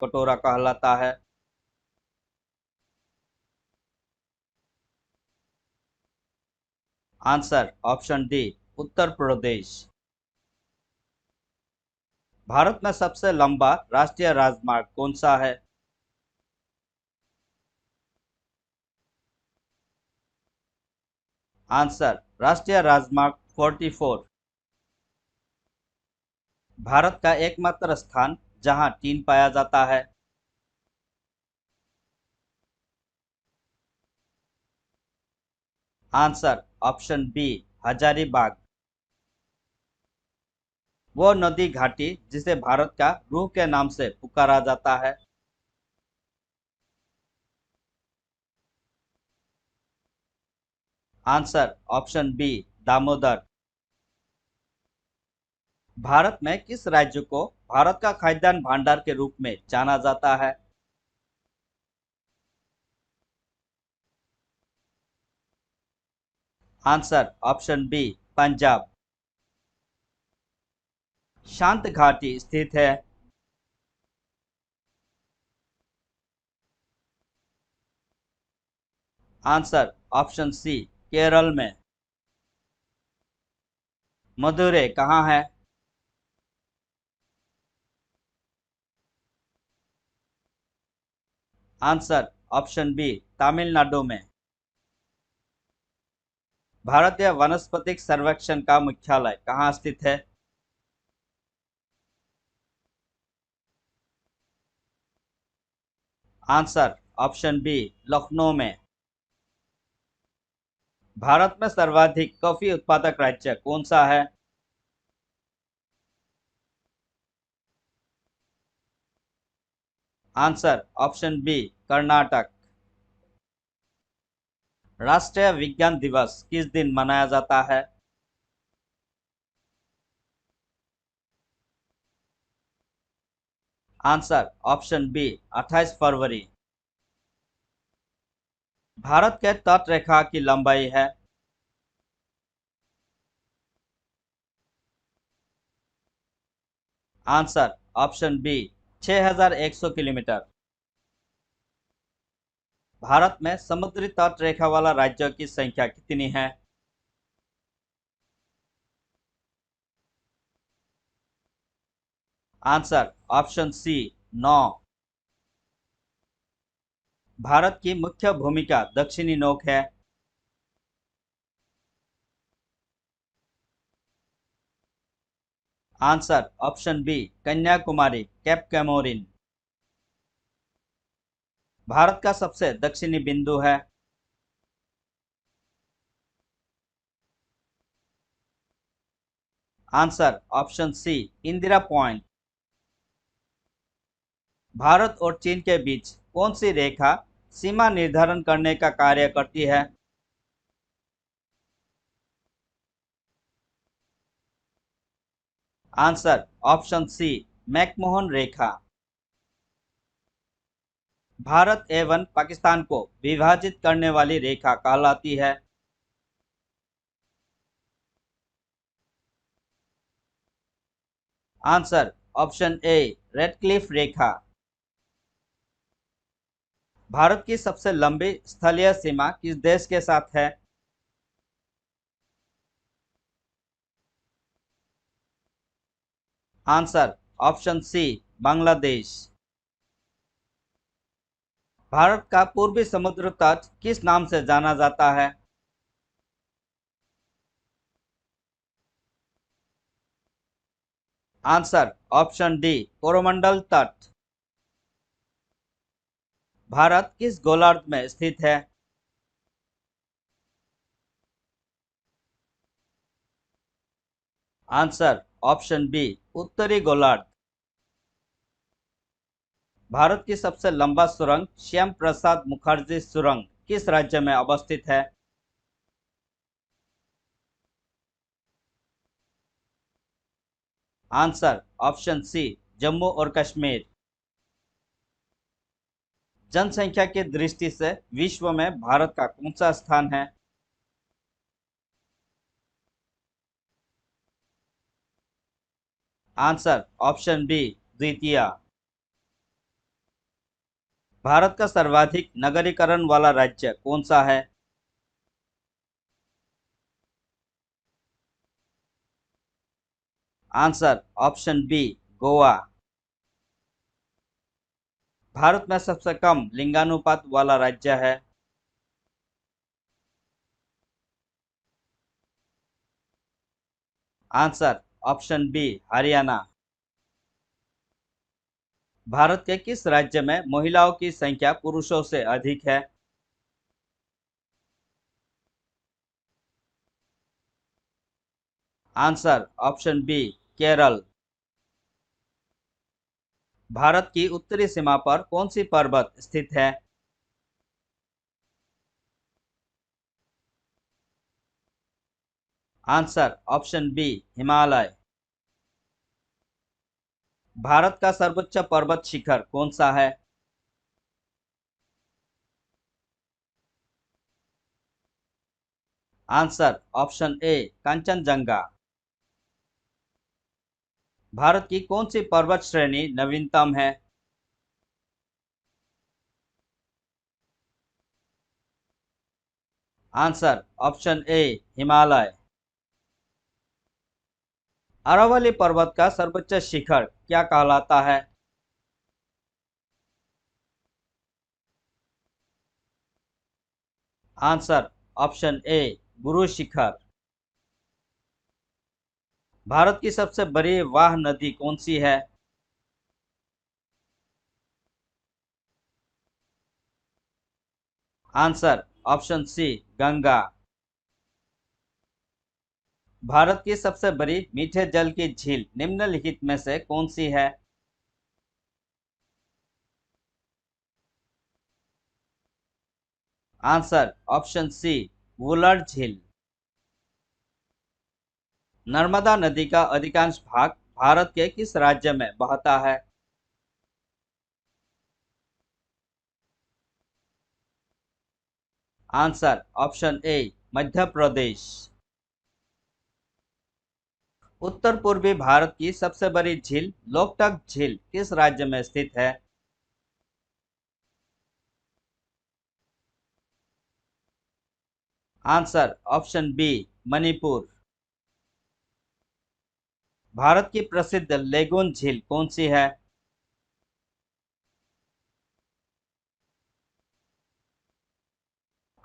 कटोरा कहलाता है? Answer option D, Uttar Pradesh. Bharat में सबसे लंबा राष्ट्रीय राजमार्ग कौन सा है? आंसर राष्ट्रीय राजमार्ग 44। भारत का एकमात्र स्थान जहां टीन पाया जाता है? Answer option B, Hazaribagh. वो नदी घाटी जिसे भारत का रूह के नाम से पुकारा जाता है? Answer option B, Damodar. भारत में किस राज्य को भारत का खाद्यान्न भंडार के रूप में जाना जाता है? Answer option B, Punjab. शांत घाटी स्थित है? आंसर ऑप्शन सी, केरल में। मदुरै कहाँ है? आंसर ऑप्शन बी, तमिलनाडु में। भारतीय वनस्पतिक सर्वेक्षण का मुख्यालय कहाँ स्थित है? आंसर ऑप्शन बी, लखनऊ में। भारत में सर्वाधिक कॉफी उत्पादक राज्य कौन सा है? Answer option B, Karnataka. राष्ट्रीय विज्ञान दिवस किस दिन मनाया जाता है? आंसर ऑप्शन बी, 28 फरवरी। भारत के तट रेखा की लंबाई है? Answer option B, 6100 kilometre. भारत में समुद्री तट रेखा वाला राज्यों की संख्या कितनी है? आंसर ऑप्शन सी, 9। भारत की मुख्य भूमिका दक्षिणी नोक है? Answer option B, Kanyakumari Cape Comorin. भारत का सबसे दक्षिणी बिंदु है? Answer option C, Indira point. भारत और चीन के बीच कौन सी रेखा सीमा निर्धारण करने का कार्य करती है? आंसर ऑप्शन सी, मैकमोहन रेखा। भारत एवं पाकिस्तान को विभाजित करने वाली रेखा कहलाती है? आंसर ऑप्शन ए, रेडक्लिफ रेखा। भारत की सबसे लंबी स्थलीय सीमा किस देश के साथ है? Answer option C, Bangladesh. भारत का पूर्वी समुद्र तट किस नाम से जाना जाता है? आंसर ऑप्शन डी, कोरोमंडल तट। भारत किस गोलार्ध में स्थित है? आंसर ऑप्शन बी, उत्तरी गोलार्ध। भारत की सबसे लंबा सुरंग श्याम प्रसाद मुखर्जी सुरंग किस राज्य में अवस्थित है? आंसर ऑप्शन सी, जम्मू और कश्मीर। जनसंख्या की दृष्टि से विश्व में भारत का कौन सा स्थान है? आंसर ऑप्शन बी, द्वितीय। भारत का सर्वाधिक नगरीकरण वाला राज्य कौन सा है? Answer option B, Goa. भारत में सबसे कम लिंगानुपात वाला राज्य है? Answer option B, Haryana. भारत के किस राज्य में महिलाओं की संख्या पुरुषों से अधिक है? Answer option B, Kerala. भारत की उत्तरी सीमा पर कौन सी पर्वत स्थित है? Answer option B, Himalaya. भारत का सर्वोच्च पर्वत शिखर कौन सा है? Answer option A, Kanchenjunga. भारत की कौन सी पर्वत श्रेणी नवीनतम है? Answer option A, Himalaya. Aravalli पर्वत का सर्वोच्च शिखर क्या कहलाता है? आंसर ऑप्शन ए, गुरु शिखर। भारत की सबसे बड़ी वाह नदी कौन सी है? Answer option C, Ganga. भारत की सबसे बड़ी मीठे जल की झील निम्नलिखित में से कौन सी है? आंसर ऑप्शन सी, वुलर झील। नर्मदा नदी का अधिकांश भाग भारत के किस राज्य में बहता है? आंसर ऑप्शन ए, मध्य प्रदेश। उत्तर पूर्वी भारत की सबसे बड़ी झील लोकटक झील किस राज्य में स्थित है? Answer option B, Manipur. भारत की प्रसिद्ध लेगून झील कौन सी है?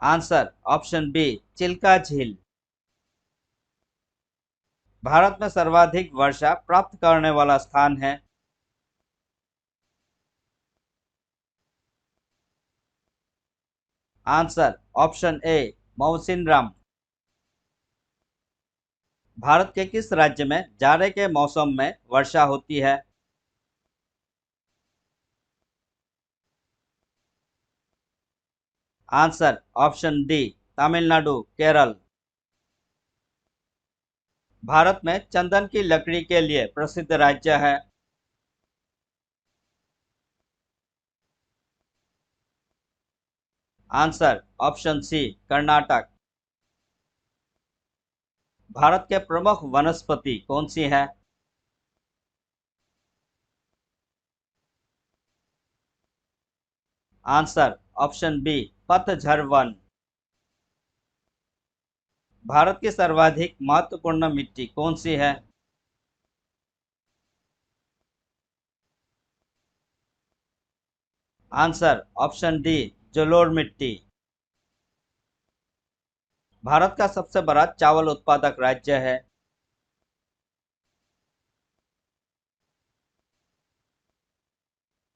आंसर ऑप्शन बी, चिल्का झील। भारत में सर्वाधिक वर्षा प्राप्त करने वाला स्थान है? आंसर ऑप्शन ए, मौसिनराम। भारत के किस राज्य में जाड़े के मौसम में वर्षा होती है? Answer option D, Tamil Nadu, Kerala. भारत में चंदन की लकड़ी के लिए प्रसिद्ध राज्य है? Answer option C, Karnataka. भारत के प्रमुख वनस्पति कौन सी है? आंसर ऑप्शन बी, पतझड़ वन। भारत की सर्वाधिक महत्वपूर्ण मिट्टी कौन सी है? आंसर ऑप्शन डी, जलोढ़ मिट्टी। भारत का सबसे बड़ा चावल उत्पादक राज्य है?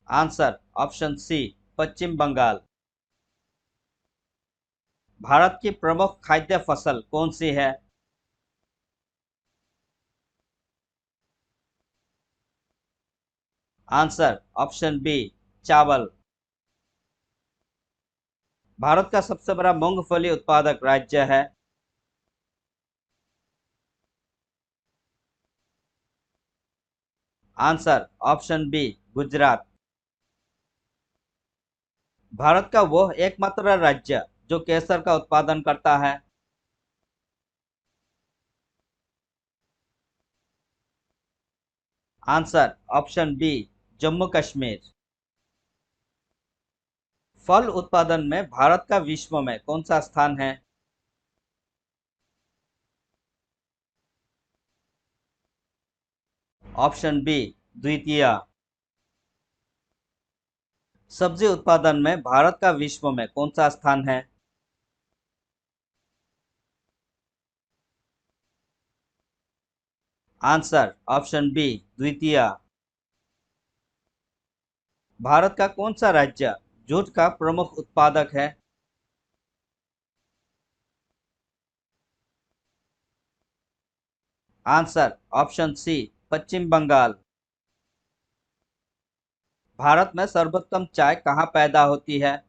आंसर ऑप्शन सी, पश्चिम बंगाल। भारत की प्रमुख खाद्य फसल कौन सी है? आंसर ऑप्शन बी, चावल। भारत का सबसे बड़ा मूंगफली उत्पादक राज्य है? Answer option B, Gujarat. भारत का वह एकमात्र राज्य जो केसर का उत्पादन करता है? Answer option B, Jammu Kashmir. फल उत्पादन में भारत का विश्व में कौन सा स्थान है? ऑप्शन बी द्वितीय। सब्जी उत्पादन में भारत का विश्व में कौन सा स्थान है? आंसर ऑप्शन बी द्वितीय। भारत का कौन सा राज्य जूट का प्रमुख उत्पादक है? आंसर ऑप्शन सी पश्चिम बंगाल। भारत में सर्वोत्तम चाय कहाँ पैदा होती है?